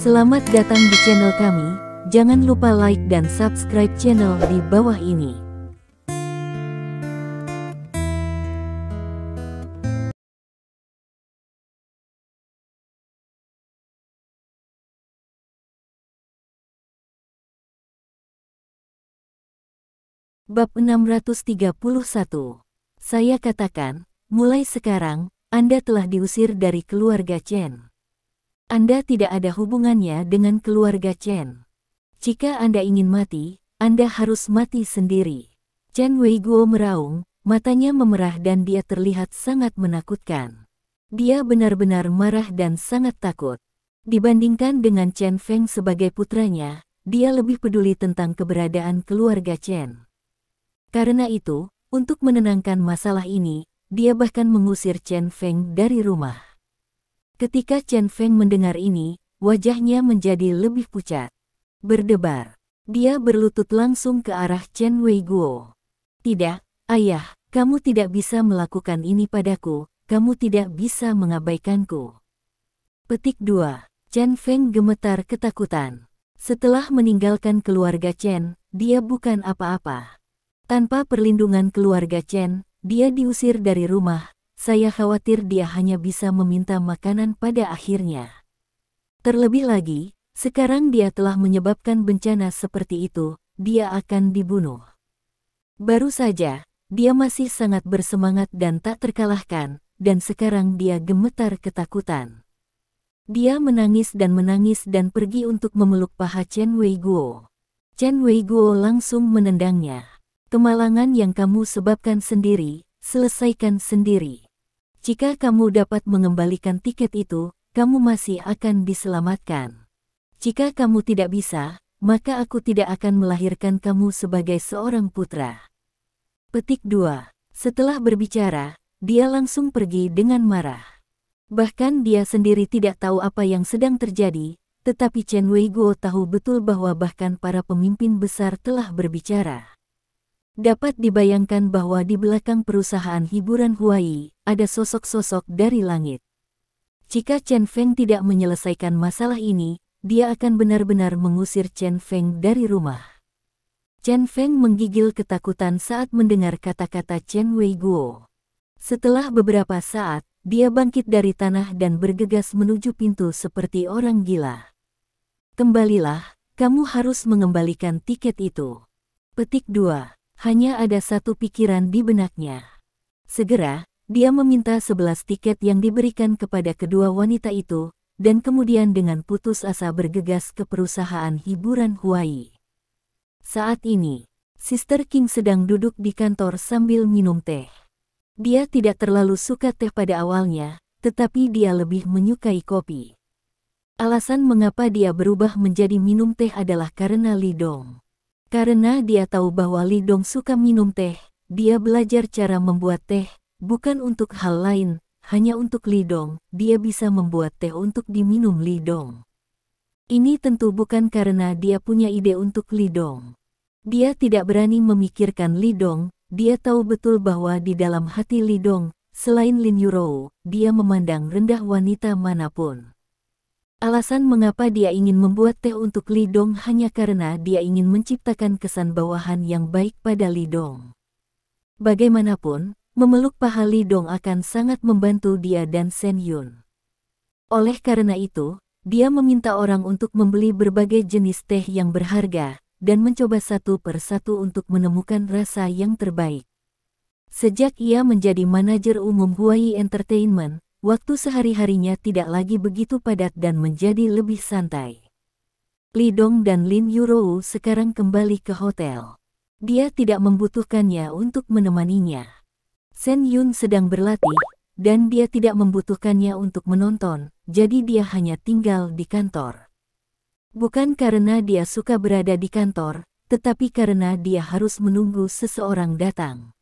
Selamat datang di channel kami, jangan lupa like dan subscribe channel di bawah ini. Bab 631. Saya katakan, mulai sekarang, Anda telah diusir dari keluarga Chen. Anda tidak ada hubungannya dengan keluarga Chen. Jika Anda ingin mati, Anda harus mati sendiri. Chen Weiguo meraung, matanya memerah dan dia terlihat sangat menakutkan. Dia benar-benar marah dan sangat takut. Dibandingkan dengan Chen Feng sebagai putranya, dia lebih peduli tentang keberadaan keluarga Chen. Karena itu, untuk menenangkan masalah ini, dia bahkan mengusir Chen Feng dari rumah. Ketika Chen Feng mendengar ini, wajahnya menjadi lebih pucat. Berdebar. Dia berlutut langsung ke arah Chen Weiguo. Tidak, ayah, kamu tidak bisa melakukan ini padaku, kamu tidak bisa mengabaikanku. Petik 2. Chen Feng gemetar ketakutan. Setelah meninggalkan keluarga Chen, dia bukan apa-apa. Tanpa perlindungan keluarga Chen, dia diusir dari rumah. Saya khawatir dia hanya bisa meminta makanan pada akhirnya. Terlebih lagi, sekarang dia telah menyebabkan bencana seperti itu, dia akan dibunuh. Baru saja, dia masih sangat bersemangat dan tak terkalahkan, dan sekarang dia gemetar ketakutan. Dia menangis dan pergi untuk memeluk paha Chen Weiguo. Chen Weiguo langsung menendangnya. Kemalangan yang kamu sebabkan sendiri, selesaikan sendiri. Jika kamu dapat mengembalikan tiket itu, kamu masih akan diselamatkan. Jika kamu tidak bisa, maka aku tidak akan melahirkan kamu sebagai seorang putra. Petik 2. Setelah berbicara, dia langsung pergi dengan marah. Bahkan dia sendiri tidak tahu apa yang sedang terjadi, tetapi Chen Weiguo tahu betul bahwa bahkan para pemimpin besar telah berbicara. Dapat dibayangkan bahwa di belakang perusahaan hiburan Huai, ada sosok-sosok dari langit. Jika Chen Feng tidak menyelesaikan masalah ini, dia akan benar-benar mengusir Chen Feng dari rumah. Chen Feng menggigil ketakutan saat mendengar kata-kata Chen Weiguo. Setelah beberapa saat, dia bangkit dari tanah dan bergegas menuju pintu seperti orang gila. Kembalilah, kamu harus mengembalikan tiket itu. Petik 2. Hanya ada satu pikiran di benaknya. Segera, dia meminta 11 tiket yang diberikan kepada kedua wanita itu, dan kemudian dengan putus asa bergegas ke perusahaan hiburan Huai. Saat ini, Sister King sedang duduk di kantor sambil minum teh. Dia tidak terlalu suka teh pada awalnya, tetapi dia lebih menyukai kopi. Alasan mengapa dia berubah menjadi minum teh adalah karena Li Dong. Karena dia tahu bahwa Li Dong suka minum teh, dia belajar cara membuat teh, bukan untuk hal lain, hanya untuk Li Dong, dia bisa membuat teh untuk diminum Li Dong. Ini tentu bukan karena dia punya ide untuk Li Dong. Dia tidak berani memikirkan Li Dong, dia tahu betul bahwa di dalam hati Li Dong, selain Lin Yurou, dia memandang rendah wanita manapun. Alasan mengapa dia ingin membuat teh untuk Li Dong hanya karena dia ingin menciptakan kesan bawahan yang baik pada Li Dong. Bagaimanapun, memeluk paha Li Dong akan sangat membantu dia dan Shen Yun. Oleh karena itu, dia meminta orang untuk membeli berbagai jenis teh yang berharga, dan mencoba satu persatu untuk menemukan rasa yang terbaik. Sejak ia menjadi manajer umum Huai Entertainment, waktu sehari-harinya tidak lagi begitu padat dan menjadi lebih santai. Li Dong dan Lin Yurou sekarang kembali ke hotel. Dia tidak membutuhkannya untuk menemaninya. Shen Yun sedang berlatih, dan dia tidak membutuhkannya untuk menonton, jadi dia hanya tinggal di kantor. Bukan karena dia suka berada di kantor, tetapi karena dia harus menunggu seseorang datang.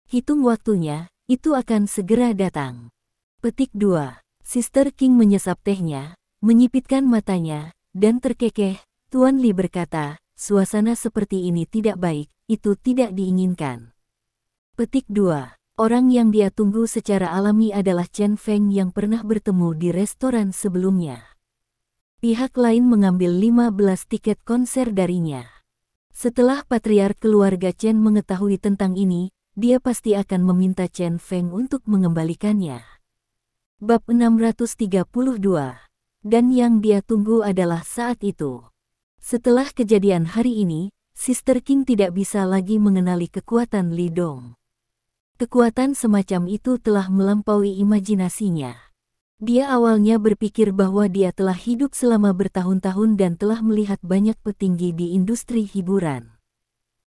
Hitung waktunya, itu akan segera datang. Petik 2. Sister King menyesap tehnya, menyipitkan matanya, dan terkekeh. Tuan Li berkata, suasana seperti ini tidak baik, itu tidak diinginkan. Petik 2. Orang yang dia tunggu secara alami adalah Chen Feng yang pernah bertemu di restoran sebelumnya. Pihak lain mengambil 15 tiket konser darinya. Setelah patriark keluarga Chen mengetahui tentang ini, dia pasti akan meminta Chen Feng untuk mengembalikannya. Bab 632. Dan yang dia tunggu adalah saat itu. Setelah kejadian hari ini, Sister King tidak bisa lagi mengenali kekuatan Li Dong. Kekuatan semacam itu telah melampaui imajinasinya. Dia awalnya berpikir bahwa dia telah hidup selama bertahun-tahun dan telah melihat banyak petinggi di industri hiburan.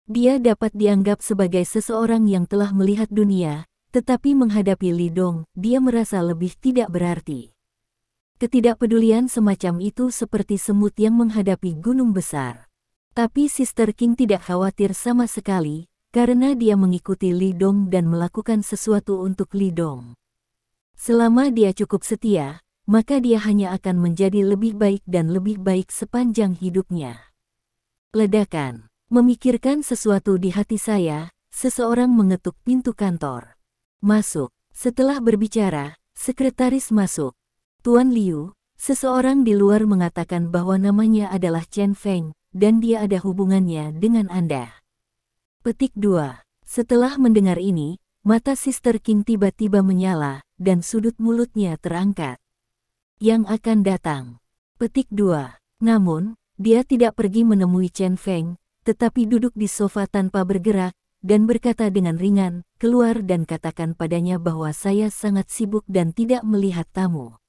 Dia dapat dianggap sebagai seseorang yang telah melihat dunia, tetapi menghadapi Li Dong, dia merasa lebih tidak berarti. Ketidakpedulian semacam itu seperti semut yang menghadapi gunung besar. Tapi Sister King tidak khawatir sama sekali, karena dia mengikuti Li Dong dan melakukan sesuatu untuk Li Dong. Selama dia cukup setia, maka dia hanya akan menjadi lebih baik dan lebih baik sepanjang hidupnya. Ledakan. Memikirkan sesuatu di hati saya, seseorang mengetuk pintu kantor. Masuk. Setelah berbicara, sekretaris masuk. Tuan Liu, seseorang di luar mengatakan bahwa namanya adalah Chen Feng, dan dia ada hubungannya dengan Anda. Petik 2. Setelah mendengar ini, mata Sister King tiba-tiba menyala, dan sudut mulutnya terangkat. Yang akan datang. Petik 2. Namun, dia tidak pergi menemui Chen Feng, tetapi duduk di sofa tanpa bergerak, dan berkata dengan ringan, keluar dan katakan padanya bahwa saya sangat sibuk dan tidak melihat tamu.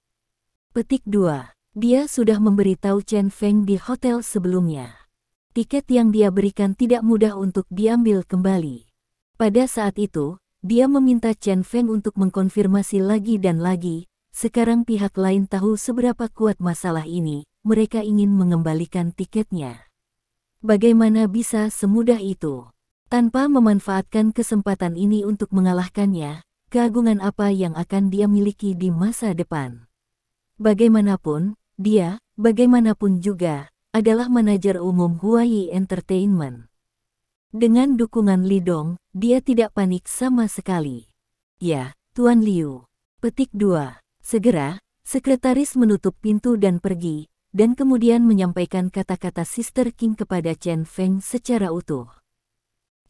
Petik 2. Dia sudah memberitahu Chen Feng di hotel sebelumnya. Tiket yang dia berikan tidak mudah untuk diambil kembali. Pada saat itu, dia meminta Chen Feng untuk mengkonfirmasi lagi dan lagi. Sekarang pihak lain tahu seberapa kuat masalah ini, mereka ingin mengembalikan tiketnya. Bagaimana bisa semudah itu? Tanpa memanfaatkan kesempatan ini untuk mengalahkannya, keagungan apa yang akan dia miliki di masa depan? Bagaimanapun, dia, bagaimanapun juga, adalah manajer umum Huayi Entertainment. Dengan dukungan Li Dong, dia tidak panik sama sekali. Ya, Tuan Liu. Petik 2. Segera, sekretaris menutup pintu dan pergi, dan kemudian menyampaikan kata-kata Sister King kepada Chen Feng secara utuh.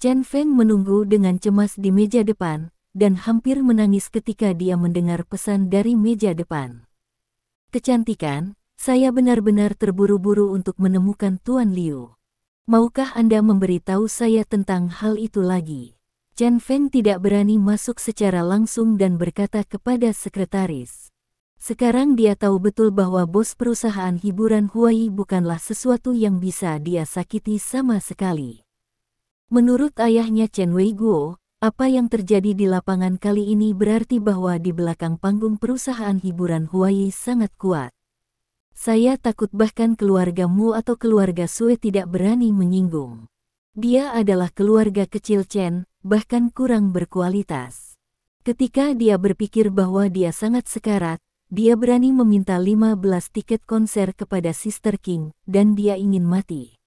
Chen Feng menunggu dengan cemas di meja depan, dan hampir menangis ketika dia mendengar pesan dari meja depan. Kecantikan, saya benar-benar terburu-buru untuk menemukan Tuan Liu. Maukah Anda memberitahu saya tentang hal itu lagi? Chen Feng tidak berani masuk secara langsung dan berkata kepada sekretaris. Sekarang dia tahu betul bahwa bos perusahaan hiburan Huayi bukanlah sesuatu yang bisa dia sakiti sama sekali. Menurut ayahnya Chen Weiguo, apa yang terjadi di lapangan kali ini berarti bahwa di belakang panggung perusahaan hiburan Huayi sangat kuat. Saya takut bahkan keluargamu atau keluarga Sue tidak berani menyinggung. Dia adalah keluarga kecil Chen, bahkan kurang berkualitas. Ketika dia berpikir bahwa dia sangat sekarat, dia berani meminta 15 tiket konser kepada Sister King, dan dia ingin mati.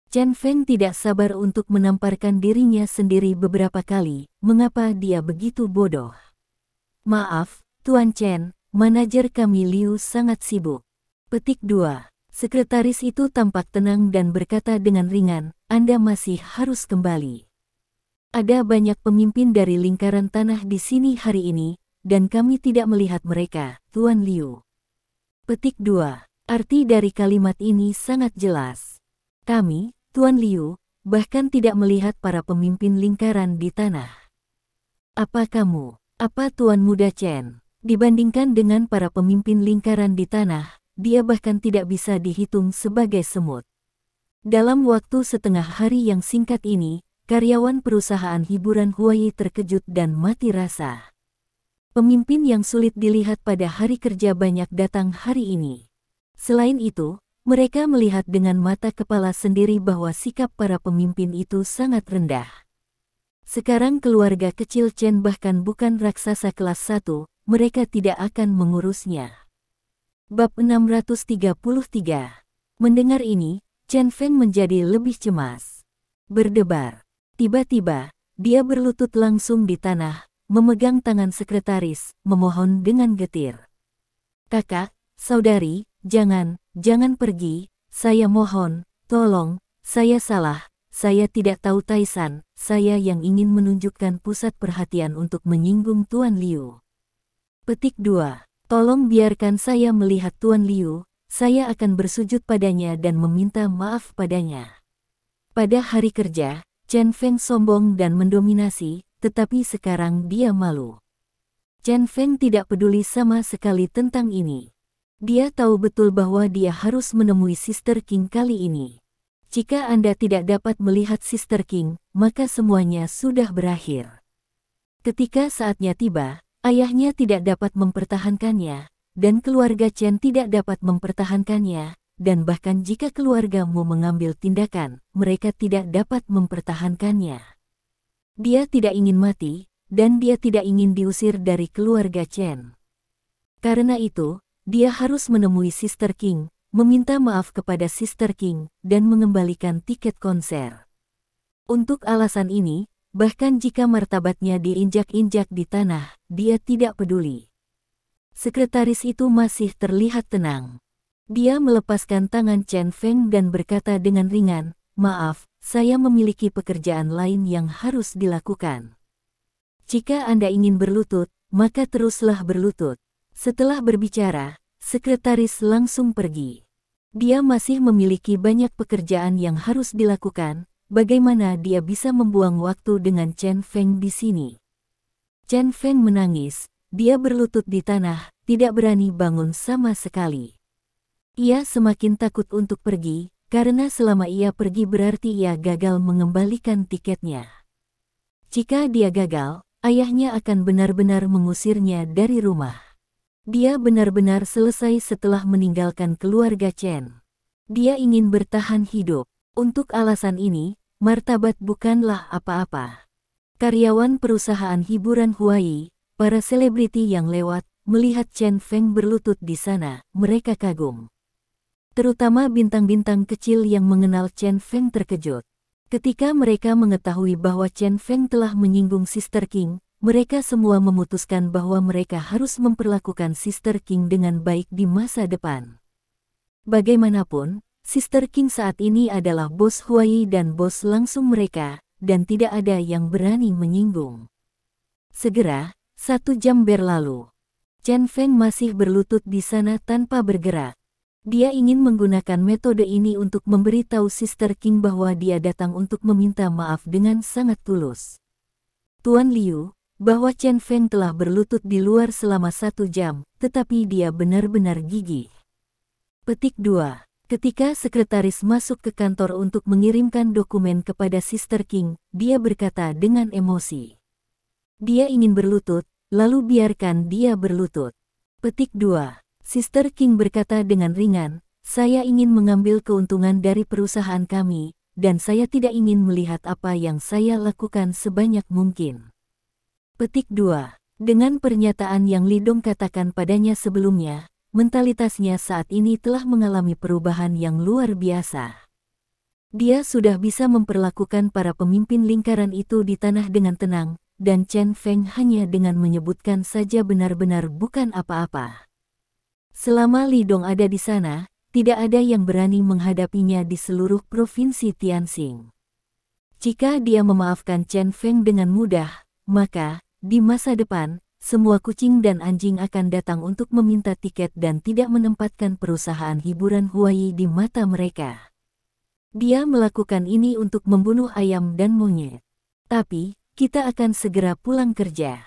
Chen Feng tidak sabar untuk menamparkan dirinya sendiri beberapa kali, mengapa dia begitu bodoh. Maaf, Tuan Chen, manajer kami Liu sangat sibuk. Petik 2. Sekretaris itu tampak tenang dan berkata dengan ringan, Anda masih harus kembali. Ada banyak pemimpin dari lingkaran tanah di sini hari ini, dan kami tidak melihat mereka, Tuan Liu. Petik 2. Arti dari kalimat ini sangat jelas. Kami, Tuan Liu, bahkan tidak melihat para pemimpin lingkaran di tanah. Apa kamu, apa Tuan Muda Chen, dibandingkan dengan para pemimpin lingkaran di tanah, dia bahkan tidak bisa dihitung sebagai semut. Dalam waktu setengah hari yang singkat ini, karyawan perusahaan hiburan Huayi terkejut dan mati rasa. Pemimpin yang sulit dilihat pada hari kerja banyak datang hari ini. Selain itu, mereka melihat dengan mata kepala sendiri bahwa sikap para pemimpin itu sangat rendah. Sekarang keluarga kecil Chen bahkan bukan raksasa kelas 1, mereka tidak akan mengurusnya. Bab 633. Mendengar ini, Chen Feng menjadi lebih cemas. Berdebar. Tiba-tiba, dia berlutut langsung di tanah, memegang tangan sekretaris, memohon dengan getir. Kakak, saudari, jangan jangan pergi, saya mohon, tolong, saya salah, saya tidak tahu Taisan, saya yang ingin menunjukkan pusat perhatian untuk menyinggung Tuan Liu. Petik 2. Tolong biarkan saya melihat Tuan Liu, saya akan bersujud padanya dan meminta maaf padanya. Pada hari kerja, Chen Feng sombong dan mendominasi, tetapi sekarang dia malu. Chen Feng tidak peduli sama sekali tentang ini. Dia tahu betul bahwa dia harus menemui Sister King kali ini. Jika Anda tidak dapat melihat Sister King, maka semuanya sudah berakhir. Ketika saatnya tiba, ayahnya tidak dapat mempertahankannya, dan keluarga Chen tidak dapat mempertahankannya, dan bahkan jika keluargamu mengambil tindakan, mereka tidak dapat mempertahankannya. Dia tidak ingin mati, dan dia tidak ingin diusir dari keluarga Chen. Karena itu, dia harus menemui Sister King, meminta maaf kepada Sister King, dan mengembalikan tiket konser. Untuk alasan ini, bahkan jika martabatnya diinjak-injak di tanah, dia tidak peduli. Sekretaris itu masih terlihat tenang. Dia melepaskan tangan Chen Feng dan berkata dengan ringan, "Maaf, saya memiliki pekerjaan lain yang harus dilakukan. Jika Anda ingin berlutut, maka teruslah berlutut." Setelah berbicara, sekretaris langsung pergi. Dia masih memiliki banyak pekerjaan yang harus dilakukan, bagaimana dia bisa membuang waktu dengan Chen Feng di sini. Chen Feng menangis, dia berlutut di tanah, tidak berani bangun sama sekali. Ia semakin takut untuk pergi, karena selama ia pergi berarti ia gagal mengembalikan tiketnya. Jika dia gagal, ayahnya akan benar-benar mengusirnya dari rumah. Dia benar-benar selesai setelah meninggalkan keluarga Chen. Dia ingin bertahan hidup. Untuk alasan ini, martabat bukanlah apa-apa. Karyawan perusahaan hiburan Huai, para selebriti yang lewat, melihat Chen Feng berlutut di sana, mereka kagum. Terutama bintang-bintang kecil yang mengenal Chen Feng terkejut. Ketika mereka mengetahui bahwa Chen Feng telah menyinggung Sister King, mereka semua memutuskan bahwa mereka harus memperlakukan Sister King dengan baik di masa depan. Bagaimanapun, Sister King saat ini adalah bos Huai dan bos langsung mereka, dan tidak ada yang berani menyinggung. Segera, 1 jam berlalu. Chen Feng masih berlutut di sana tanpa bergerak. Dia ingin menggunakan metode ini untuk memberitahu Sister King bahwa dia datang untuk meminta maaf dengan sangat tulus. Tuan Liu, bahwa Chen Feng telah berlutut di luar selama 1 jam, tetapi dia benar-benar gigih. Petik 2. Ketika sekretaris masuk ke kantor untuk mengirimkan dokumen kepada Sister King, dia berkata dengan emosi. Dia ingin berlutut, lalu biarkan dia berlutut. Petik 2. Sister King berkata dengan ringan, "Saya ingin mengambil keuntungan dari perusahaan kami, dan saya tidak ingin melihat apa yang saya lakukan sebanyak mungkin." Petik 2. Dengan pernyataan yang Li Dong katakan padanya sebelumnya, mentalitasnya saat ini telah mengalami perubahan yang luar biasa. Dia sudah bisa memperlakukan para pemimpin lingkaran itu di tanah dengan tenang, dan Chen Feng hanya dengan menyebutkan saja benar-benar bukan apa-apa. Selama Li Dong ada di sana, tidak ada yang berani menghadapinya di seluruh provinsi Tianxing. Jika dia memaafkan Chen Feng dengan mudah, maka di masa depan, semua kucing dan anjing akan datang untuk meminta tiket dan tidak menempatkan perusahaan hiburan Huai di mata mereka. Dia melakukan ini untuk membunuh ayam dan monyet. Tapi, kita akan segera pulang kerja.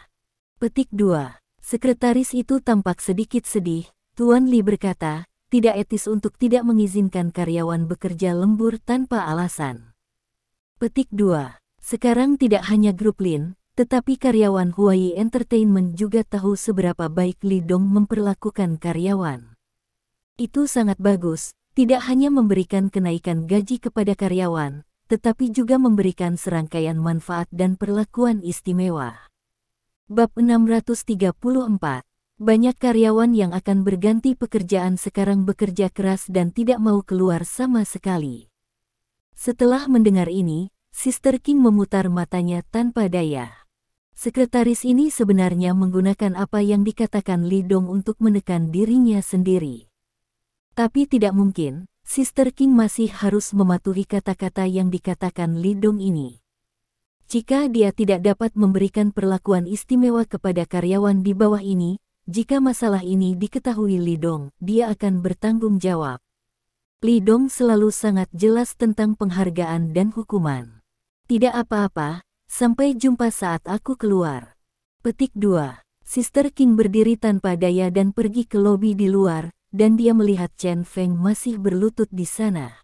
Petik 2. Sekretaris itu tampak sedikit sedih. Tuan Li berkata, tidak etis untuk tidak mengizinkan karyawan bekerja lembur tanpa alasan. Petik 2. Sekarang tidak hanya grup Lin, tetapi karyawan Huai Entertainment juga tahu seberapa baik Li Dong memperlakukan karyawan. Itu sangat bagus, tidak hanya memberikan kenaikan gaji kepada karyawan, tetapi juga memberikan serangkaian manfaat dan perlakuan istimewa. Bab 634. Banyak karyawan yang akan berganti pekerjaan sekarang bekerja keras dan tidak mau keluar sama sekali. Setelah mendengar ini, Sister King memutar matanya tanpa daya. Sekretaris ini sebenarnya menggunakan apa yang dikatakan Li Dong untuk menekan dirinya sendiri. Tapi tidak mungkin, Sister King masih harus mematuhi kata-kata yang dikatakan Li Dong ini. Jika dia tidak dapat memberikan perlakuan istimewa kepada karyawan di bawah ini, jika masalah ini diketahui Li Dong, dia akan bertanggung jawab. Li Dong selalu sangat jelas tentang penghargaan dan hukuman. Tidak apa-apa, sampai jumpa saat aku keluar. Petik 2. Sister King berdiri tanpa daya dan pergi ke lobi di luar, dan dia melihat Chen Feng masih berlutut di sana.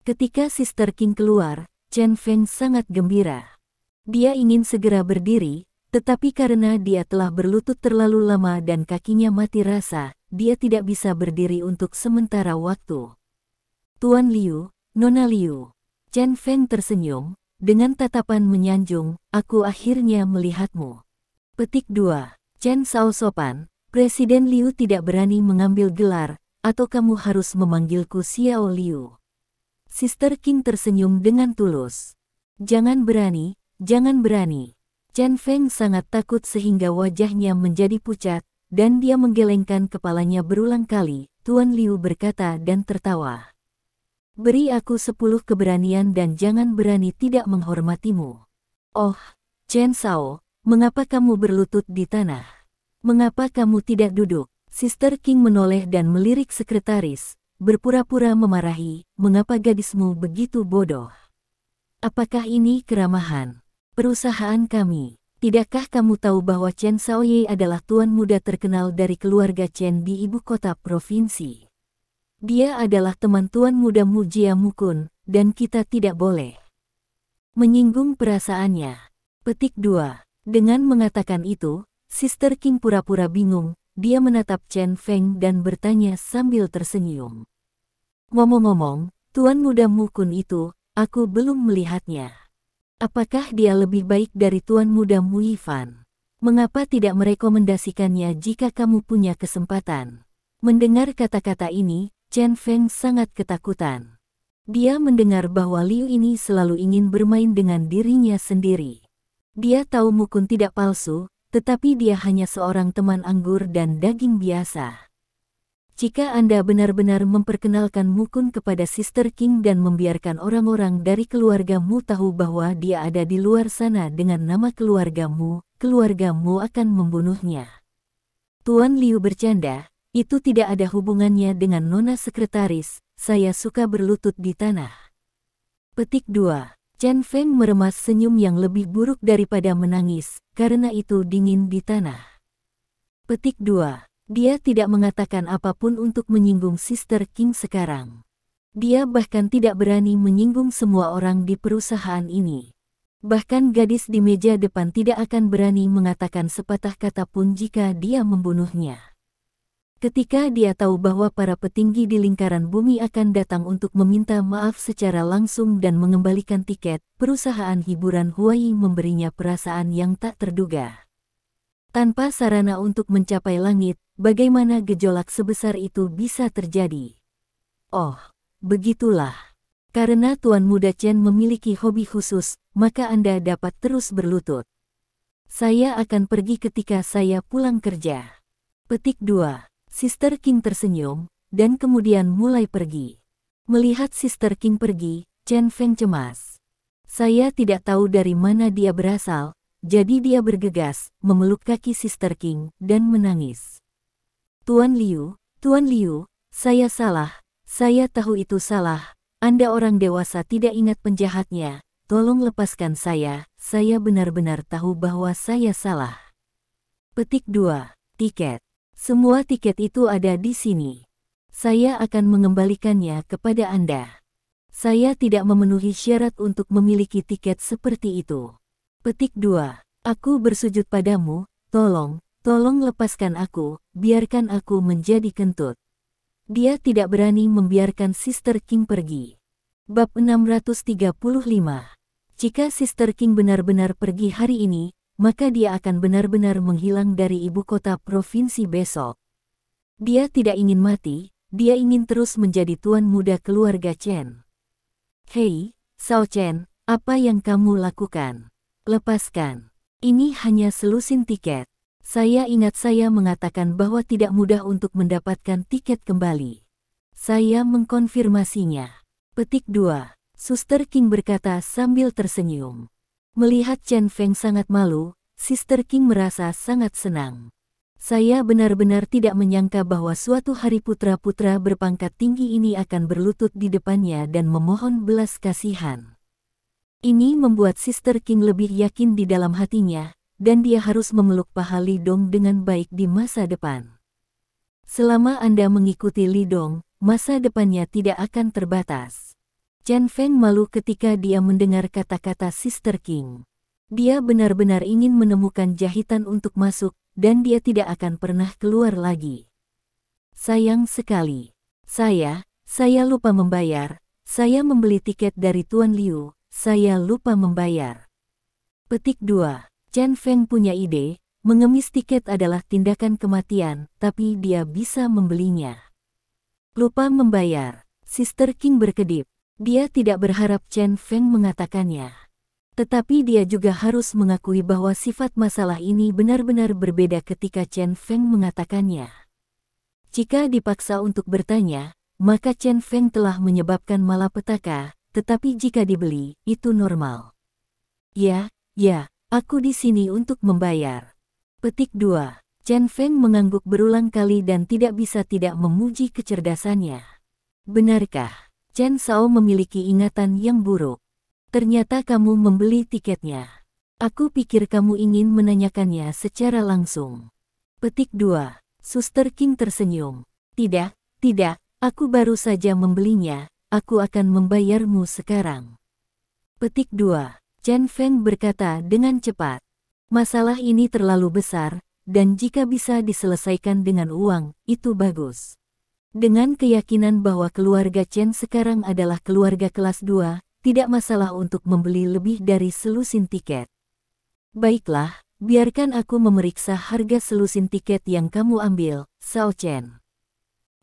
Ketika Sister King keluar, Chen Feng sangat gembira. Dia ingin segera berdiri, tetapi karena dia telah berlutut terlalu lama dan kakinya mati rasa, dia tidak bisa berdiri untuk sementara waktu. Tuan Liu, Nona Liu. Chen Feng tersenyum, dengan tatapan menyanjung, aku akhirnya melihatmu. Petik 2. Chen Sao sopan, Presiden Liu tidak berani mengambil gelar, atau kamu harus memanggilku Xiao Liu. Sister King tersenyum dengan tulus. Jangan berani, jangan berani. Chen Feng sangat takut sehingga wajahnya menjadi pucat, dan dia menggelengkan kepalanya berulang kali. Tuan Liu berkata dan tertawa. Beri aku 10 keberanian dan jangan berani tidak menghormatimu. Oh, Chen Sao, mengapa kamu berlutut di tanah? Mengapa kamu tidak duduk? Sister King menoleh dan melirik sekretaris, berpura-pura memarahi, mengapa gadismu begitu bodoh? Apakah ini keramahan? Perusahaan kami. Tidakkah kamu tahu bahwa Chen Shaoye adalah tuan muda terkenal dari keluarga Chen di ibu kota provinsi? Dia adalah teman tuan muda Mu Jia Mukun, dan kita tidak boleh menyinggung perasaannya. Petik 2. Dengan mengatakan itu, Sister King pura-pura bingung, dia menatap Chen Feng dan bertanya sambil tersenyum. Ngomong-ngomong, tuan muda Mukun itu, aku belum melihatnya. Apakah dia lebih baik dari tuan muda Mu Yifan? Mengapa tidak merekomendasikannya jika kamu punya kesempatan? Mendengar kata-kata ini, Chen Feng sangat ketakutan. Dia mendengar bahwa Liu ini selalu ingin bermain dengan dirinya sendiri. Dia tahu Mukun tidak palsu, tetapi dia hanya seorang teman anggur dan daging biasa. Jika Anda benar-benar memperkenalkan Mukun kepada Sister King dan membiarkan orang-orang dari keluargamu tahu bahwa dia ada di luar sana dengan nama keluargamu akan membunuhnya. Tuan Liu bercanda, itu tidak ada hubungannya dengan nona sekretaris, saya suka berlutut di tanah. Petik 2. Chen Feng meremas senyum yang lebih buruk daripada menangis, karena itu dingin di tanah. Petik 2. Dia tidak mengatakan apapun untuk menyinggung Sister King sekarang. Dia bahkan tidak berani menyinggung semua orang di perusahaan ini. Bahkan gadis di meja depan tidak akan berani mengatakan sepatah kata pun jika dia membunuhnya. Ketika dia tahu bahwa para petinggi di lingkaran bumi akan datang untuk meminta maaf secara langsung dan mengembalikan tiket, perusahaan hiburan Huai memberinya perasaan yang tak terduga. Tanpa sarana untuk mencapai langit, bagaimana gejolak sebesar itu bisa terjadi? Oh, begitulah. Karena Tuan Muda Chen memiliki hobi khusus, maka Anda dapat terus berlutut. Saya akan pergi ketika saya pulang kerja. Petik 2. Sister King tersenyum, dan kemudian mulai pergi. Melihat Sister King pergi, Chen Feng cemas. Saya tidak tahu dari mana dia berasal, jadi dia bergegas, memeluk kaki Sister King, dan menangis. Tuan Liu, saya salah, saya tahu itu salah, Anda orang dewasa tidak ingat penjahatnya, tolong lepaskan saya benar-benar tahu bahwa saya salah. Petik 2. Tiket. Semua tiket itu ada di sini. Saya akan mengembalikannya kepada Anda. Saya tidak memenuhi syarat untuk memiliki tiket seperti itu. Petik 2. Aku bersujud padamu, tolong lepaskan aku, biarkan aku menjadi kentut. Dia tidak berani membiarkan Sister King pergi. Bab 635. Jika Sister King benar-benar pergi hari ini, maka dia akan benar-benar menghilang dari ibu kota provinsi besok. Dia tidak ingin mati, dia ingin terus menjadi tuan muda keluarga Chen. Hei, Sao Chen, apa yang kamu lakukan? Lepaskan. Ini hanya selusin tiket. Saya ingat saya mengatakan bahwa tidak mudah untuk mendapatkan tiket kembali. Saya mengkonfirmasinya. Petik 2. Suster King berkata sambil tersenyum. Melihat Chen Feng sangat malu, Sister King merasa sangat senang. Saya benar-benar tidak menyangka bahwa suatu hari putra-putra berpangkat tinggi ini akan berlutut di depannya dan memohon belas kasihan. Ini membuat Sister King lebih yakin di dalam hatinya, dan dia harus memeluk paha Li Dong dengan baik di masa depan. Selama Anda mengikuti Li Dong, masa depannya tidak akan terbatas. Chen Feng malu ketika dia mendengar kata-kata Sister King. Dia benar-benar ingin menemukan jahitan untuk masuk, dan dia tidak akan pernah keluar lagi. Sayang sekali. Saya lupa membayar. Saya membeli tiket dari Tuan Liu, saya lupa membayar. Petik 2. Chen Feng punya ide, mengemis tiket adalah tindakan kematian, tapi dia bisa membelinya. Lupa membayar. Sister King berkedip. Dia tidak berharap Chen Feng mengatakannya. Tetapi dia juga harus mengakui bahwa sifat masalah ini benar-benar berbeda ketika Chen Feng mengatakannya. Jika dipaksa untuk bertanya, maka Chen Feng telah menyebabkan malapetaka, tetapi jika dibeli, itu normal. Ya, aku di sini untuk membayar. Petik 2. Chen Feng mengangguk berulang kali dan tidak bisa tidak memuji kecerdasannya. Benarkah? Chen Shao memiliki ingatan yang buruk. Ternyata kamu membeli tiketnya. Aku pikir kamu ingin menanyakannya secara langsung. Petik 2. Suster King tersenyum. Tidak, aku baru saja membelinya, aku akan membayarmu sekarang. Petik 2. Chen Feng berkata dengan cepat. Masalah ini terlalu besar, dan jika bisa diselesaikan dengan uang, itu bagus. Dengan keyakinan bahwa keluarga Chen sekarang adalah keluarga kelas 2, tidak masalah untuk membeli lebih dari selusin tiket. Baiklah, biarkan aku memeriksa harga selusin tiket yang kamu ambil, Shao Chen.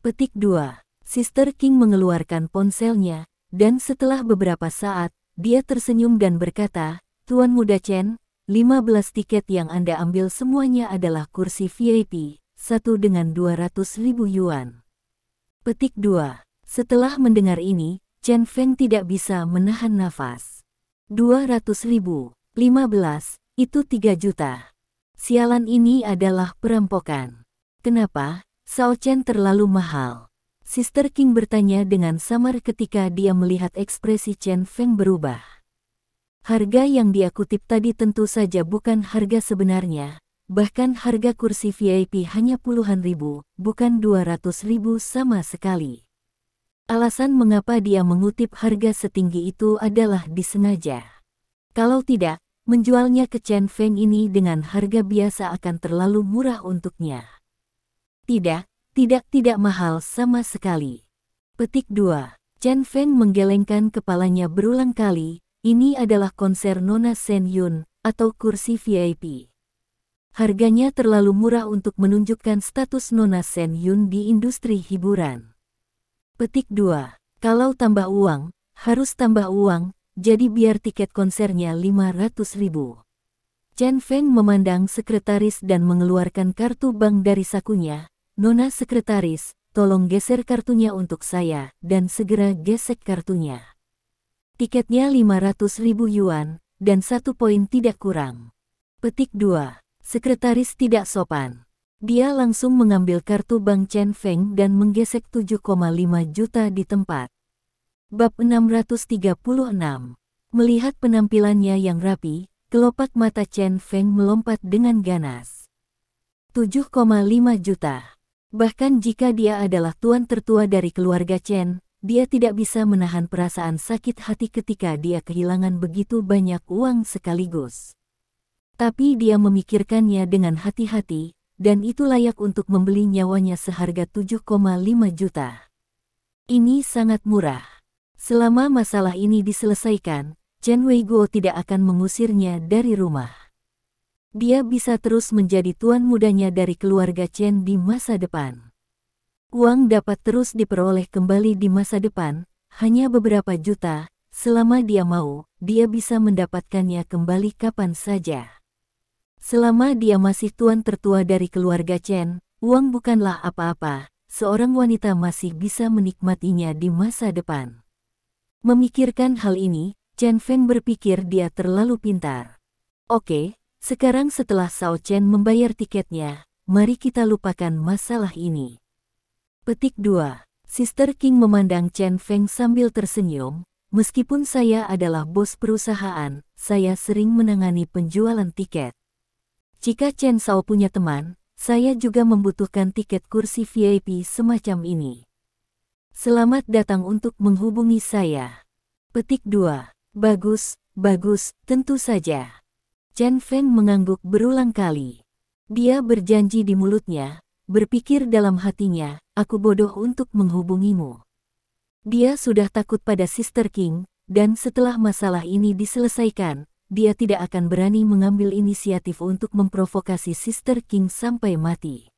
Petik 2. Sister King mengeluarkan ponselnya, dan setelah beberapa saat, dia tersenyum dan berkata, Tuan Muda Chen, 15 tiket yang Anda ambil semuanya adalah kursi VIP, satu dengan 200.000 yuan. Petik 2. Setelah mendengar ini, Chen Feng tidak bisa menahan nafas. 200.000, 15, itu 3 juta. Sialan ini adalah perampokan. Kenapa? Shao Chen terlalu mahal. Sister King bertanya dengan samar ketika dia melihat ekspresi Chen Feng berubah. Harga yang dia kutip tadi tentu saja bukan harga sebenarnya, bahkan harga kursi VIP hanya puluhan ribu, bukan 200.000 sama sekali. Alasan mengapa dia mengutip harga setinggi itu adalah disengaja. Kalau tidak, menjualnya ke Chen Feng ini dengan harga biasa akan terlalu murah untuknya. Tidak mahal sama sekali. Petik 2. Chen Feng menggelengkan kepalanya berulang kali, ini adalah konser Nona Shen Yun, atau kursi VIP. Harganya terlalu murah untuk menunjukkan status Nona Shen Yun di industri hiburan. Petik 2. Kalau tambah uang, harus tambah uang, jadi biar tiket konsernya 500.000. Chen Feng memandang sekretaris dan mengeluarkan kartu bank dari sakunya. Nona sekretaris, tolong geser kartunya untuk saya, dan segera gesek kartunya. Tiketnya 500.000 yuan, dan 1 poin tidak kurang. Petik 2. Sekretaris tidak sopan. Dia langsung mengambil kartu bank Chen Feng dan menggesek 7,5 juta di tempat. Bab 636. Melihat penampilannya yang rapi, kelopak mata Chen Feng melompat dengan ganas. 7,5 juta. Bahkan jika dia adalah tuan tertua dari keluarga Chen, dia tidak bisa menahan perasaan sakit hati ketika dia kehilangan begitu banyak uang sekaligus. Tapi dia memikirkannya dengan hati-hati, dan itu layak untuk membeli nyawanya seharga 7,5 juta. Ini sangat murah. Selama masalah ini diselesaikan, Chen Weiguo tidak akan mengusirnya dari rumah. Dia bisa terus menjadi tuan mudanya dari keluarga Chen di masa depan. Uang dapat terus diperoleh kembali di masa depan, hanya beberapa juta, selama dia mau, dia bisa mendapatkannya kembali kapan saja. Selama dia masih tuan tertua dari keluarga Chen, uang bukanlah apa-apa, seorang wanita masih bisa menikmatinya di masa depan. Memikirkan hal ini, Chen Feng berpikir dia terlalu pintar. Oke, sekarang setelah Shao Chen membayar tiketnya, mari kita lupakan masalah ini. Petik 2. Sister King memandang Chen Feng sambil tersenyum. Meskipun saya adalah bos perusahaan, saya sering menangani penjualan tiket. Jika Chen Shao punya teman, saya juga membutuhkan tiket kursi VIP semacam ini. Selamat datang untuk menghubungi saya. Petik 2. Bagus, bagus, tentu saja. Chen Feng mengangguk berulang kali. Dia berjanji di mulutnya, berpikir dalam hatinya, aku bodoh untuk menghubungimu. Dia sudah takut pada Sister King, dan setelah masalah ini diselesaikan, dia tidak akan berani mengambil inisiatif untuk memprovokasi Sister King sampai mati.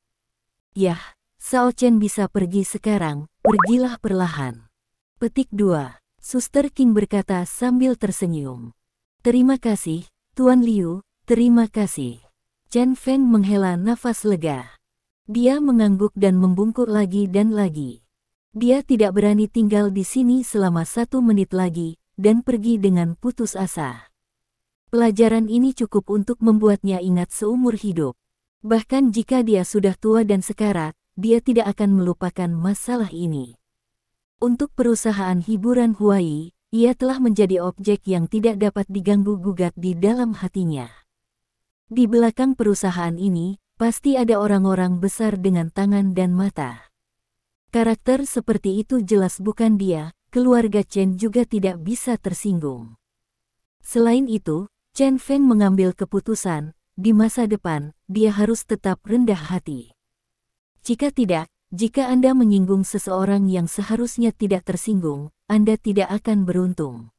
Yah, Shao Chen bisa pergi sekarang, pergilah perlahan. Petik 2. Suster King berkata sambil tersenyum. Terima kasih, Tuan Liu, terima kasih. Chen Feng menghela nafas lega. Dia mengangguk dan membungkuk lagi dan lagi. Dia tidak berani tinggal di sini selama 1 menit lagi, dan pergi dengan putus asa. Pelajaran ini cukup untuk membuatnya ingat seumur hidup. Bahkan jika dia sudah tua dan sekarat, dia tidak akan melupakan masalah ini. Untuk perusahaan hiburan Huai, ia telah menjadi objek yang tidak dapat diganggu-gugat di dalam hatinya. Di belakang perusahaan ini, pasti ada orang-orang besar dengan tangan dan mata. Karakter seperti itu jelas bukan dia, keluarga Chen juga tidak bisa tersinggung. Selain itu, Chen Feng mengambil keputusan, di masa depan, dia harus tetap rendah hati. Jika tidak, jika Anda menyinggung seseorang yang seharusnya tidak tersinggung, Anda tidak akan beruntung.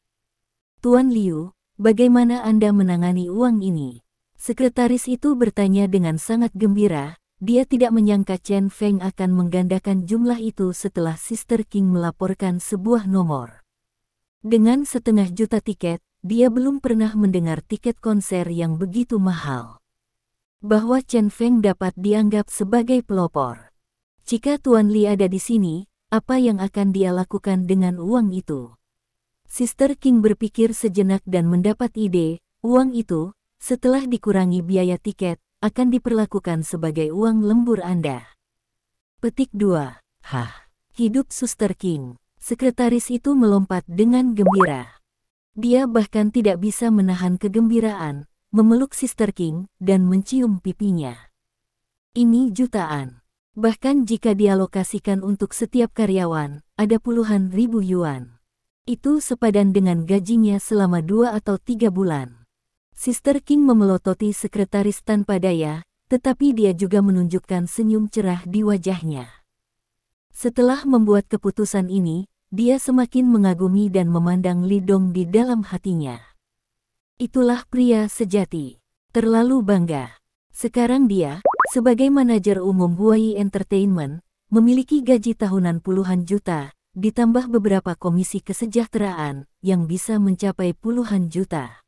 Tuan Liu, bagaimana Anda menangani uang ini? Sekretaris itu bertanya dengan sangat gembira. Dia tidak menyangka Chen Feng akan menggandakan jumlah itu setelah Sister King melaporkan sebuah nomor. Dengan 1,5 juta tiket, dia belum pernah mendengar tiket konser yang begitu mahal. Bahwa Chen Feng dapat dianggap sebagai pelopor. Jika Tuan Li ada di sini, apa yang akan dia lakukan dengan uang itu? Sister King berpikir sejenak dan mendapat ide, uang itu, setelah dikurangi biaya tiket, akan diperlakukan sebagai uang lembur Anda. Petik 2. Hah, hidup Suster King. Sekretaris itu melompat dengan gembira. Dia bahkan tidak bisa menahan kegembiraan, memeluk Sister King, dan mencium pipinya. Ini jutaan. Bahkan jika dialokasikan untuk setiap karyawan, ada puluhan ribu yuan. Itu sepadan dengan gajinya selama 2 atau 3 bulan. Sister King memelototi sekretaris tanpa daya, tetapi dia juga menunjukkan senyum cerah di wajahnya. Setelah membuat keputusan ini, dia semakin mengagumi dan memandang Li Dong di dalam hatinya. Itulah pria sejati. Terlalu bangga. Sekarang dia, sebagai manajer umum Huai Entertainment, memiliki gaji tahunan puluhan juta, ditambah beberapa komisi kesejahteraan, yang bisa mencapai puluhan juta.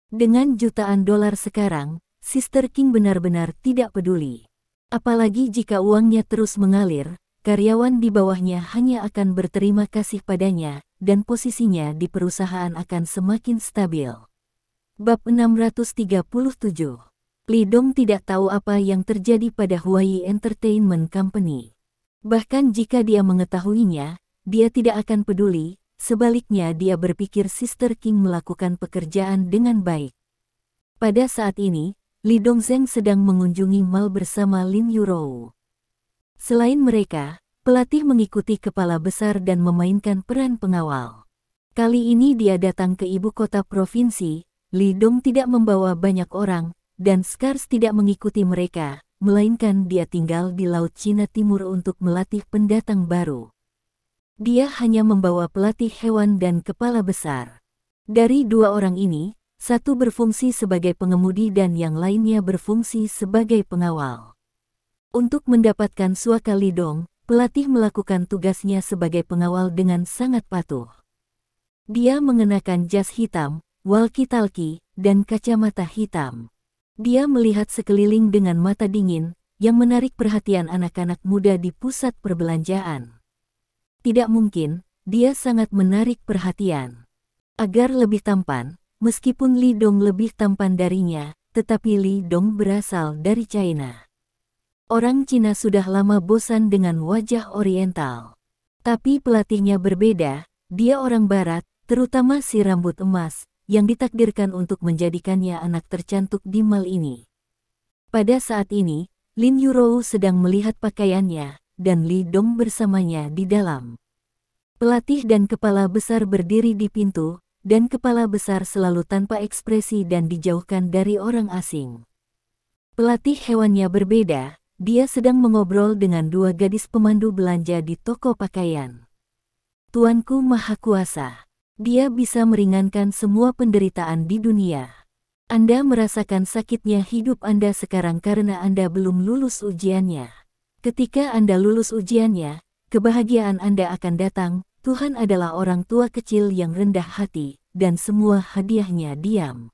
Dengan jutaan dolar sekarang, Sister King benar-benar tidak peduli. Apalagi jika uangnya terus mengalir, karyawan di bawahnya hanya akan berterima kasih padanya, dan posisinya di perusahaan akan semakin stabil. Bab 637. Li Dong tidak tahu apa yang terjadi pada Huai Entertainment Company. Bahkan jika dia mengetahuinya, dia tidak akan peduli. Sebaliknya dia berpikir Sister King melakukan pekerjaan dengan baik. Pada saat ini, Li Dongzheng sedang mengunjungi mal bersama Lin Yurou. Selain mereka, pelatih mengikuti kepala besar dan memainkan peran pengawal. Kali ini dia datang ke ibu kota provinsi. Li Dong tidak membawa banyak orang, dan Scars tidak mengikuti mereka, melainkan dia tinggal di Laut Cina Timur untuk melatih pendatang baru. Dia hanya membawa pelatih hewan dan kepala besar. Dari 2 orang ini, satu berfungsi sebagai pengemudi dan yang lainnya berfungsi sebagai pengawal. Untuk mendapatkan suaka Li Dong, pelatih melakukan tugasnya sebagai pengawal dengan sangat patuh. Dia mengenakan jas hitam, walkie-talkie, dan kacamata hitam. Dia melihat sekeliling dengan mata dingin, yang menarik perhatian anak-anak muda di pusat perbelanjaan. Tidak mungkin, dia sangat menarik perhatian. Agar lebih tampan, meskipun Li Dong lebih tampan darinya, tetapi Li Dong berasal dari China. Orang Cina sudah lama bosan dengan wajah oriental. Tapi pelatihnya berbeda, dia orang barat, terutama si rambut emas, yang ditakdirkan untuk menjadikannya anak tercantik di mall ini. Pada saat ini, Lin Yurou sedang melihat pakaiannya, dan Li Dong bersamanya di dalam. Pelatih dan kepala besar berdiri di pintu, dan kepala besar selalu tanpa ekspresi dan dijauhkan dari orang asing. Pelatih hewannya berbeda, dia sedang mengobrol dengan dua gadis pemandu belanja di toko pakaian. Tuanku Maha Kuasa, dia bisa meringankan semua penderitaan di dunia. Anda merasakan sakitnya hidup Anda sekarang karena Anda belum lulus ujiannya. Ketika Anda lulus ujiannya, kebahagiaan Anda akan datang. Tuhan adalah orang tua kecil yang rendah hati, dan semua hadiahnya diam.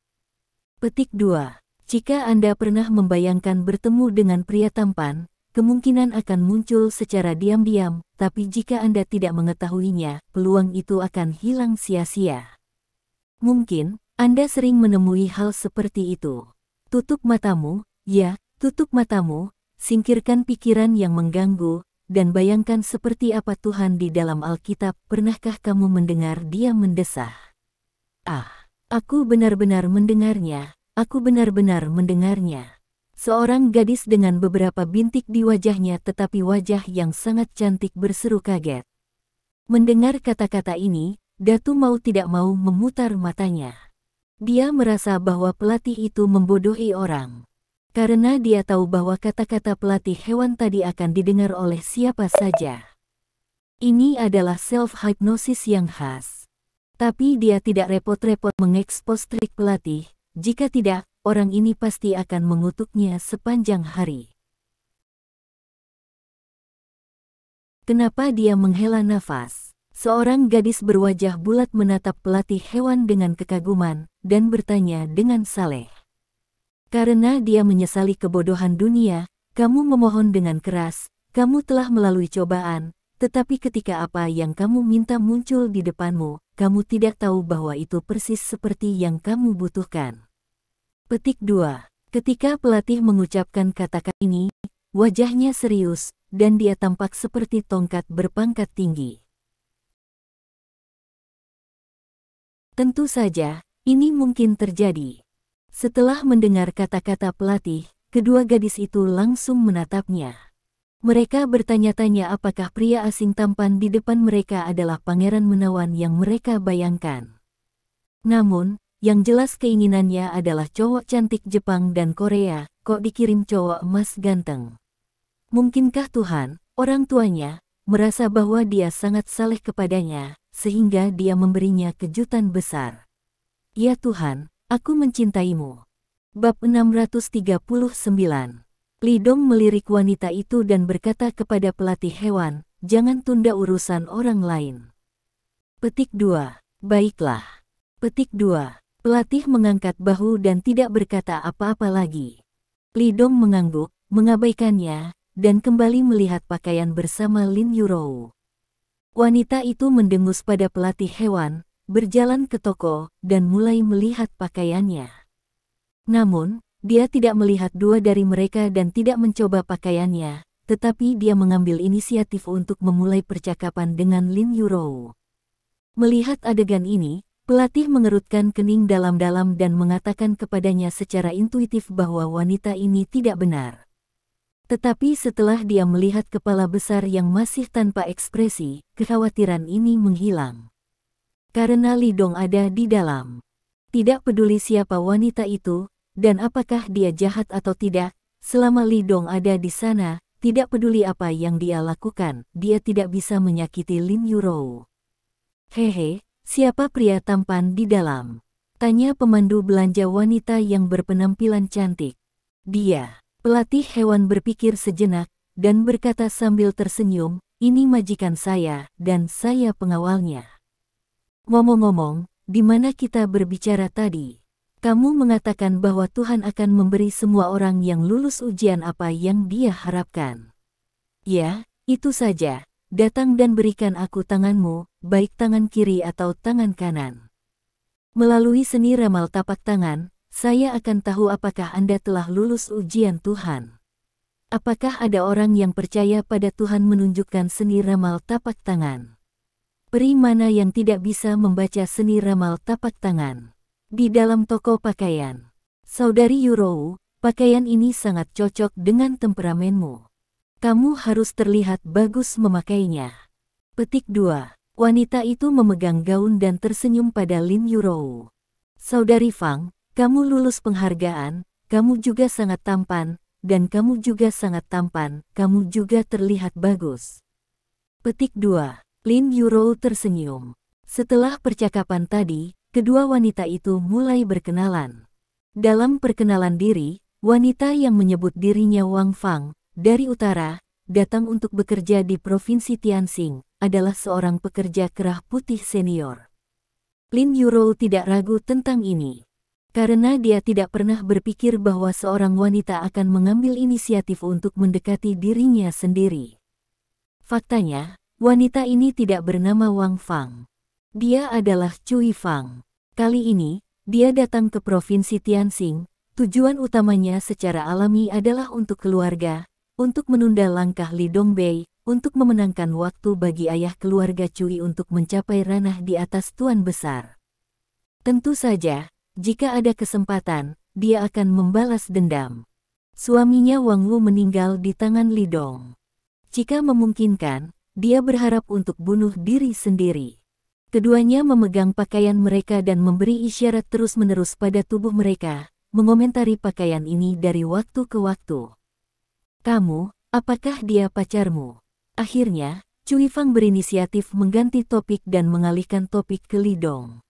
Petik 2. Jika Anda pernah membayangkan bertemu dengan pria tampan, kemungkinan akan muncul secara diam-diam, tapi jika Anda tidak mengetahuinya, peluang itu akan hilang sia-sia. Mungkin, Anda sering menemui hal seperti itu. Tutup matamu, ya, tutup matamu, singkirkan pikiran yang mengganggu, dan bayangkan seperti apa Tuhan di dalam Alkitab. Pernahkah kamu mendengar dia mendesah? Ah, aku benar-benar mendengarnya, aku benar-benar mendengarnya. Seorang gadis dengan beberapa bintik di wajahnya tetapi wajah yang sangat cantik berseru kaget. Mendengar kata-kata ini, Datu mau tidak mau memutar matanya. Dia merasa bahwa pelatih itu membodohi orang. Karena dia tahu bahwa kata-kata pelatih hewan tadi akan didengar oleh siapa saja. Ini adalah self-hypnosis yang khas. Tapi dia tidak repot-repot mengekspos trik pelatih, jika tidak, orang ini pasti akan mengutuknya sepanjang hari. Kenapa dia menghela nafas? Seorang gadis berwajah bulat menatap pelatih hewan dengan kekaguman, dan bertanya dengan saleh. Karena dia menyesali kebodohan dunia, kamu memohon dengan keras, kamu telah melalui cobaan, tetapi ketika apa yang kamu minta muncul di depanmu, kamu tidak tahu bahwa itu persis seperti yang kamu butuhkan. Petik 2. Ketika pelatih mengucapkan kata-kata ini, wajahnya serius, dan dia tampak seperti tongkat berpangkat tinggi. Tentu saja, ini mungkin terjadi. Setelah mendengar kata-kata pelatih, kedua gadis itu langsung menatapnya. Mereka bertanya-tanya apakah pria asing tampan di depan mereka adalah pangeran menawan yang mereka bayangkan. Namun, yang jelas keinginannya adalah cowok cantik Jepang dan Korea, kok dikirim cowok emas ganteng. Mungkinkah Tuhan, orang tuanya, merasa bahwa dia sangat saleh kepadanya, sehingga dia memberinya kejutan besar. Ya Tuhan, aku mencintaimu. Bab 639. Li Dong melirik wanita itu dan berkata kepada pelatih hewan, jangan tunda urusan orang lain. Petik 2. Baiklah. Petik 2. Pelatih mengangkat bahu dan tidak berkata apa-apa lagi. Li Dong mengangguk, mengabaikannya, dan kembali melihat pakaian bersama Lin Yurou. Wanita itu mendengus pada pelatih hewan, berjalan ke toko, dan mulai melihat pakaiannya. Namun, dia tidak melihat dua dari mereka dan tidak mencoba pakaiannya, tetapi dia mengambil inisiatif untuk memulai percakapan dengan Lin Yurou. Melihat adegan ini, pelatih mengerutkan kening dalam-dalam dan mengatakan kepadanya secara intuitif bahwa wanita ini tidak benar. Tetapi setelah dia melihat kepala besar yang masih tanpa ekspresi, kekhawatiran ini menghilang. Karena Li Dong ada di dalam. Tidak peduli siapa wanita itu, dan apakah dia jahat atau tidak, selama Li Dong ada di sana, tidak peduli apa yang dia lakukan, dia tidak bisa menyakiti Lin Yurou. Hehe, siapa pria tampan di dalam? Tanya pemandu belanja wanita yang berpenampilan cantik. Dia, pelatih hewan berpikir sejenak, dan berkata sambil tersenyum, ini majikan saya, dan saya pengawalnya. Ngomong-ngomong, di mana kita berbicara tadi? Kamu mengatakan bahwa Tuhan akan memberi semua orang yang lulus ujian apa yang dia harapkan. Ya, itu saja. Datang dan berikan aku tanganmu, baik tangan kiri atau tangan kanan. Melalui seni ramal tapak tangan, saya akan tahu apakah Anda telah lulus ujian Tuhan. Apakah ada orang yang percaya pada Tuhan menunjukkan seni ramal tapak tangan? Peri mana yang tidak bisa membaca seni ramal tapak tangan? Di dalam toko pakaian. Saudari Yurou, pakaian ini sangat cocok dengan temperamenmu. Kamu harus terlihat bagus memakainya. Petik 2. Wanita itu memegang gaun dan tersenyum pada Lin Yurou. Saudari Fang, kamu lulus penghargaan, kamu juga sangat tampan, dan kamu juga sangat tampan, kamu juga terlihat bagus. Petik 2. Lin Yurou tersenyum. Setelah percakapan tadi, kedua wanita itu mulai berkenalan. Dalam perkenalan diri, wanita yang menyebut dirinya Wang Fang, dari utara, datang untuk bekerja di Provinsi Tianxing, adalah seorang pekerja kerah putih senior. Lin Yurou tidak ragu tentang ini. Karena dia tidak pernah berpikir bahwa seorang wanita akan mengambil inisiatif untuk mendekati dirinya sendiri. Faktanya, wanita ini tidak bernama Wang Fang. Dia adalah Cui Fang. Kali ini, dia datang ke Provinsi Tianxing. Tujuan utamanya secara alami adalah untuk keluarga, untuk menunda langkah Li Dongbei, untuk memenangkan waktu bagi ayah keluarga Cui untuk mencapai ranah di atas Tuan Besar. Tentu saja, jika ada kesempatan, dia akan membalas dendam. Suaminya Wang Wu meninggal di tangan Li Dong. Jika memungkinkan, dia berharap untuk bunuh diri sendiri. Keduanya memegang pakaian mereka dan memberi isyarat terus-menerus pada tubuh mereka, mengomentari pakaian ini dari waktu ke waktu. Kamu, apakah dia pacarmu? Akhirnya, Cui Fang berinisiatif mengganti topik dan mengalihkan topik ke Li Dong.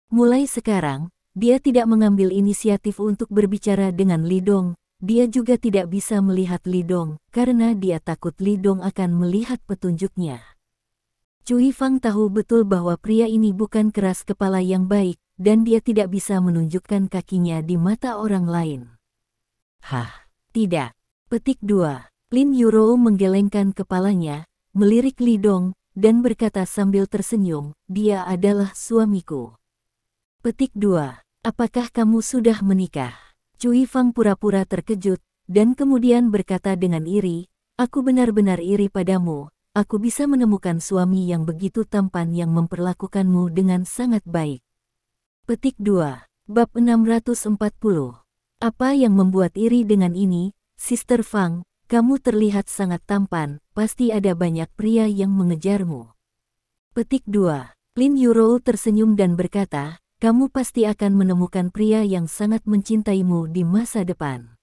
Mulai sekarang, dia tidak mengambil inisiatif untuk berbicara dengan Li Dong. Dia juga tidak bisa melihat Li Dong, karena dia takut Li Dong akan melihat petunjuknya. Cui Fang tahu betul bahwa pria ini bukan keras kepala yang baik, dan dia tidak bisa menunjukkan kakinya di mata orang lain. Hah, tidak. Petik 2. Lin Yurou menggelengkan kepalanya, melirik Li Dong, dan berkata sambil tersenyum, dia adalah suamiku. Petik 2. Apakah kamu sudah menikah? Cui Fang pura-pura terkejut, dan kemudian berkata dengan iri, aku benar-benar iri padamu, aku bisa menemukan suami yang begitu tampan yang memperlakukanmu dengan sangat baik. Petik 2. Bab 640. Apa yang membuat iri dengan ini? Sister Fang, kamu terlihat sangat tampan, pasti ada banyak pria yang mengejarmu. Petik 2. Lin Yurou tersenyum dan berkata, kamu pasti akan menemukan pria yang sangat mencintaimu di masa depan.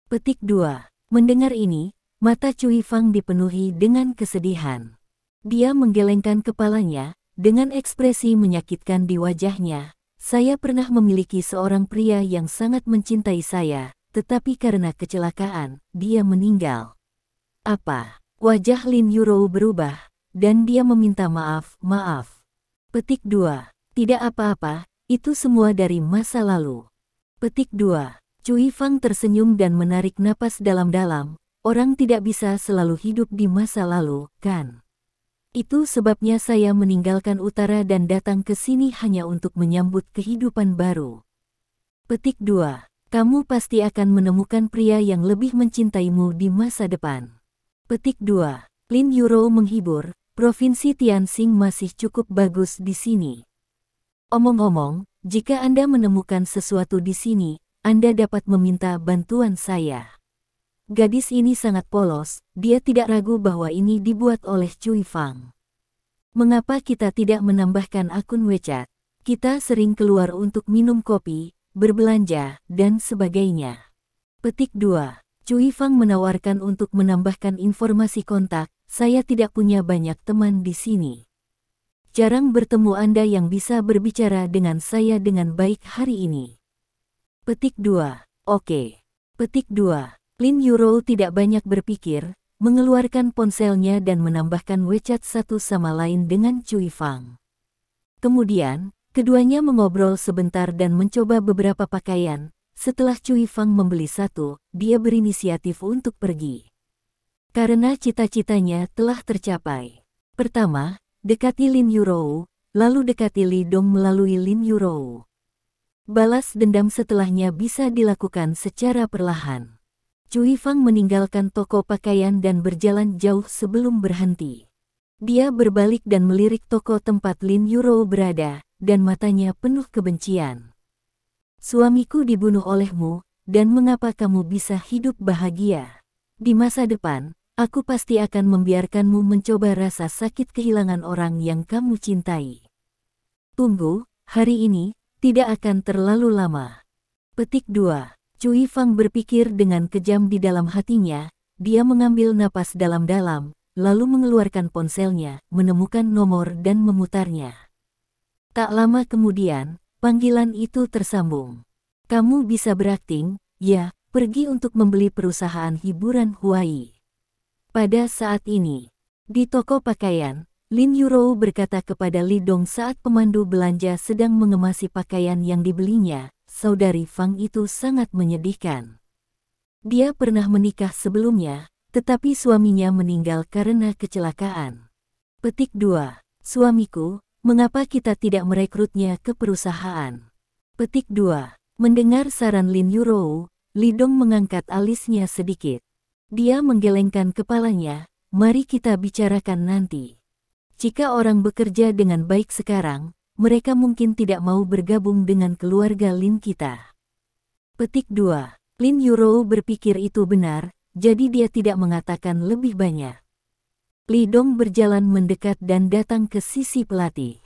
Petik 2. Mendengar ini, mata Cui Fang dipenuhi dengan kesedihan. Dia menggelengkan kepalanya, dengan ekspresi menyakitkan di wajahnya. Saya pernah memiliki seorang pria yang sangat mencintai saya, tetapi karena kecelakaan, dia meninggal. Apa? Wajah Lin Yurou berubah, dan dia meminta maaf. Petik 2. Tidak apa-apa, itu semua dari masa lalu. Petik 2. Cui Fang tersenyum dan menarik napas dalam-dalam. Orang tidak bisa selalu hidup di masa lalu, kan? Itu sebabnya saya meninggalkan utara dan datang ke sini hanya untuk menyambut kehidupan baru. Petik 2. Kamu pasti akan menemukan pria yang lebih mencintaimu di masa depan. Petik 2. Lin Yurou menghibur, Provinsi Tianxing masih cukup bagus di sini. Omong-omong, jika Anda menemukan sesuatu di sini, Anda dapat meminta bantuan saya. Gadis ini sangat polos, dia tidak ragu bahwa ini dibuat oleh Cui Fang. Mengapa kita tidak menambahkan akun WeChat? Kita sering keluar untuk minum kopi, berbelanja, dan sebagainya. Petik 2. Cui Fang menawarkan untuk menambahkan informasi kontak, saya tidak punya banyak teman di sini. Jarang bertemu Anda yang bisa berbicara dengan saya dengan baik hari ini. Petik 2. Oke. Petik 2. Lin Yurou tidak banyak berpikir, mengeluarkan ponselnya dan menambahkan WeChat satu sama lain dengan Cui Fang. Kemudian, Keduanya mengobrol sebentar dan mencoba beberapa pakaian. Setelah Cui Fang membeli satu, dia berinisiatif untuk pergi. Karena cita-citanya telah tercapai. Pertama, dekati Lin Yurou, lalu dekati Li Dong melalui Lin Yurou. Balas dendam setelahnya bisa dilakukan secara perlahan. Cui Fang meninggalkan toko pakaian dan berjalan jauh sebelum berhenti. Dia berbalik dan melirik toko tempat Lin Yurou berada, dan matanya penuh kebencian. Suamiku dibunuh olehmu, dan mengapa kamu bisa hidup bahagia? Di masa depan, aku pasti akan membiarkanmu mencoba rasa sakit kehilangan orang yang kamu cintai. Tunggu, hari ini, tidak akan terlalu lama. Petik 2. Cui Fang berpikir dengan kejam di dalam hatinya, dia mengambil napas dalam-dalam, lalu mengeluarkan ponselnya, menemukan nomor dan memutarnya. Tak lama kemudian, panggilan itu tersambung. Kamu bisa berakting, ya, pergi untuk membeli perusahaan hiburan Huai. Pada saat ini, di toko pakaian, Lin Yurou berkata kepada Li Dong saat pemandu belanja sedang mengemasi pakaian yang dibelinya, saudari Fang itu sangat menyedihkan. Dia pernah menikah sebelumnya, tetapi suaminya meninggal karena kecelakaan. Petik 2. Suamiku, mengapa kita tidak merekrutnya ke perusahaan? Petik 2. Mendengar saran Lin Yurou, Li Dong mengangkat alisnya sedikit. Dia menggelengkan kepalanya, mari kita bicarakan nanti. Jika orang bekerja dengan baik sekarang, mereka mungkin tidak mau bergabung dengan keluarga Lin kita. Petik 2. Lin Yurou berpikir itu benar, jadi dia tidak mengatakan lebih banyak. Li Dong berjalan mendekat dan datang ke sisi pelatih.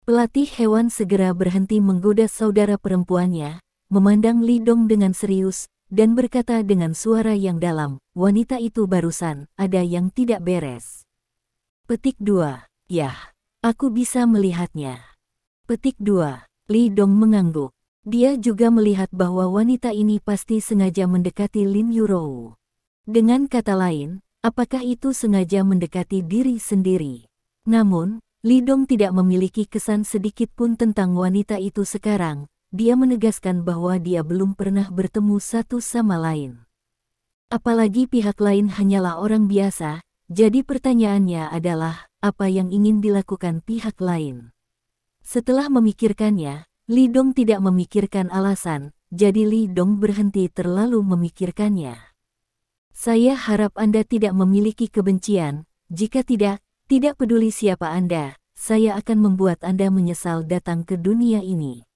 Pelatih hewan segera berhenti menggoda saudara perempuannya, memandang Li Dong dengan serius, dan berkata dengan suara yang dalam, wanita itu barusan, ada yang tidak beres. Petik 2. Yah, aku bisa melihatnya. Petik 2. Li Dong mengangguk. Dia juga melihat bahwa wanita ini pasti sengaja mendekati Lin Yurou. Dengan kata lain, apakah itu sengaja mendekati diri sendiri? Namun, Li Dong tidak memiliki kesan sedikit pun tentang wanita itu sekarang. Dia menegaskan bahwa dia belum pernah bertemu satu sama lain. Apalagi pihak lain hanyalah orang biasa, jadi pertanyaannya adalah, apa yang ingin dilakukan pihak lain? Setelah memikirkannya, Li Dong tidak memikirkan alasan, jadi Li Dong berhenti terlalu memikirkannya. Saya harap Anda tidak memiliki kebencian, jika tidak peduli siapa Anda, saya akan membuat Anda menyesal datang ke dunia ini.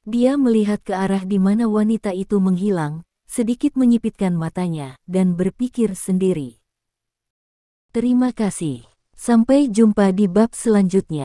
Dia melihat ke arah di mana wanita itu menghilang, sedikit menyipitkan matanya, dan berpikir sendiri. Terima kasih. Sampai jumpa di bab selanjutnya.